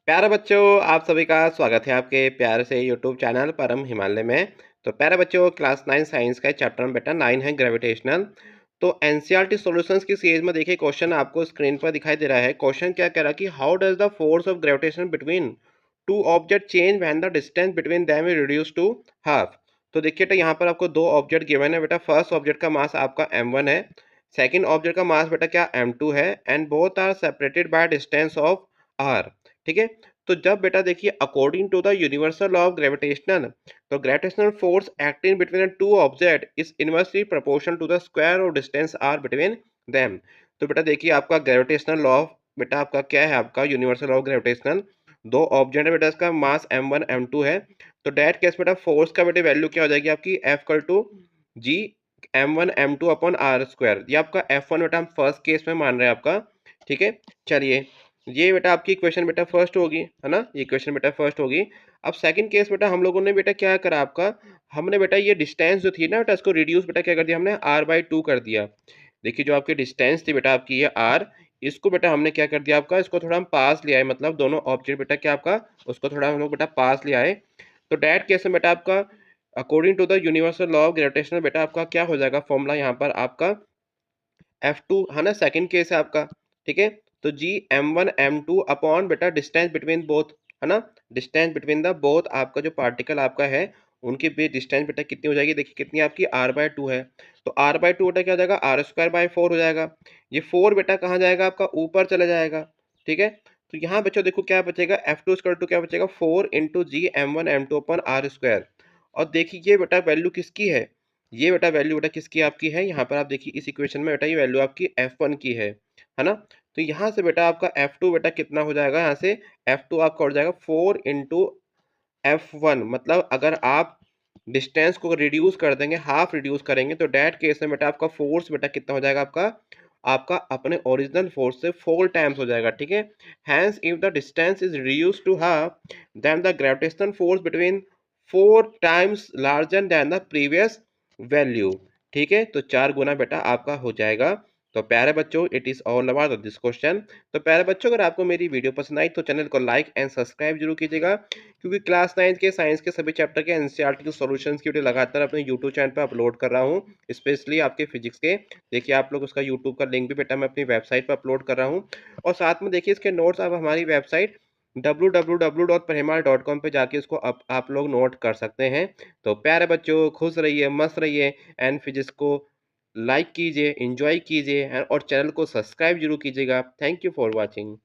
प्यारे बच्चों, आप सभी का स्वागत है आपके प्यारे से यूट्यूब चैनल परम हिमालय में। तो प्यारे बच्चों, क्लास 9 साइंस का चैप्टर नंबर बेटा 9 है ग्रेविटेशनल। तो एनसीईआरटी सॉल्यूशंस की सीरीज में देखिए क्वेश्चन आपको स्क्रीन पर दिखाई दे रहा है। क्वेश्चन क्या कह रहा है कि how does the force of gravitation between two object change when the distance between them is reduce to half. तो देखिए बेटा, यहाँ पर आपको दो ऑब्जेक्ट गिवन है बेटा। फर्स्ट ऑब्जेक्ट का मास आपका m1 है, सेकंड ऑब्जेक्ट का मास बेटा क्या m2 है, and both are separated by distance of r। ठीक है। तो जब बेटा देखिए according to the universal law of gravitational, तो gravitational force acting between two object is inversely proportional to the square of distance r between them. तो बेटा देखिए आपका ग्रेविटेशनल लॉ बेटा आपका क्या है, आपका यूनिवर्सल लॉ ऑफ ग्रेविटेशनल। दो ऑब्जेक्ट है बेटा, इसका मास m1 m2 है। तो डेट केस बेटा फोर्स का बेटा वैल्यू क्या हो जाएगी आपकी F टू G m1 m2 upon R square. ये आपका F1 बेटा हम फर्स्ट केस में मान रहे हैं आपका। ठीक है। चलिए, ये बेटा आपकी इक्वेशन बेटा फर्स्ट होगी, है ना। ये इक्वेशन बेटा फर्स्ट होगी। अब सेकंड केस बेटा हम लोगों ने बेटा क्या करा आपका, हमने बेटा ये डिस्टेंस जो थी ना बेटा, इसको रिड्यूस बेटा क्या कर दिया हमने, r/2 कर दिया। देखिए जो आपकी डिस्टेंस थी बेटा आपकी ये r, इसको बेटा हमने क्या कर दिया आपका, इसको थोड़ा हम पास ले आए, मतलब दोनों ऑब्जेक्ट बेटा क्या आपका, उसको थोड़ा हम लोग बेटा पास ले आए। तो डैट केस में बेटा आपका according to the universal law of gravitation बेटा आपका क्या हो जाएगा फॉर्मूला यहाँ पर आपका F2, है ना। सेकंड केस है आपका। ठीक है। तो जी m1 m2 अपॉन बेटा डिस्टेंस बिटवीन बोथ, है ना। डिस्टेंस बिटवीन द बोथ आपका जो पार्टिकल आपका है, उनके बीच डिस्टेंस बेटा कितनी हो जाएगी, देखिए कितनी आपकी r/2 है। तो r/2 बेटा क्या हो जाएगा, r²/4 हो जाएगा। ये 4 बेटा कहाँ जाएगा आपका, ऊपर चला जाएगा। ठीक है। तो यहाँ बच्चों देखो क्या बचेगा, F2 स्क्वायर टू क्या बचेगा, 4 into G m1 m2 upon R square. और देखिए ये बेटा वैल्यू किसकी है, ये बेटा वैल्यू बेटा किसकी आपकी है, यहाँ पर आप देखिए इस इक्वेशन में बेटा ये वैल्यू आपकी F1 की है ना। तो यहाँ से बेटा आपका F2 बेटा कितना हो जाएगा, यहाँ से F2 आपका हो जाएगा 4 इंटू F1। मतलब अगर आप डिस्टेंस को रिड्यूस कर देंगे, हाफ रिड्यूस करेंगे, तो डैट केस में बेटा आपका फोर्स बेटा कितना हो जाएगा आपका, आपका अपने ओरिजिनल फोर्स से 4 टाइम्स हो जाएगा। ठीक है। Hence if the distance is reduce to half, then the gravitational force between 4 times larger than the previous value. ठीक है। तो 4 गुना बेटा आपका हो जाएगा। तो प्यारे बच्चों, it is all about this question. तो प्यारे बच्चों, अगर आपको मेरी वीडियो पसंद आई तो चैनल को लाइक एंड सब्सक्राइब जरूर कीजिएगा, क्योंकि क्लास 9 के साइंस के सभी चैप्टर के एनसीईआरटी के सॉल्यूशंस की वीडियो लगातार अपने यूट्यूब चैनल पर अपलोड कर रहा हूँ, स्पेशली आपके फिजिक्स के। देखिए आप लोग उसका यूट्यूब का लिंक भी बेटा मैं अपनी वेबसाइट पर अपलोड कर रहा हूँ। और साथ में देखिए इसके नोट्स आप हमारी वेबसाइट www.parimal.com पे जाके इसको आप लोग नोट कर सकते हैं। तो प्यारे बच्चों, खुश रहिए, मस्त रहिए, एंड फिजिक्स को लाइक कीजिए, एंजॉय कीजिए, और चैनल को सब्सक्राइब जरूर कीजिएगा। Thank you for watching.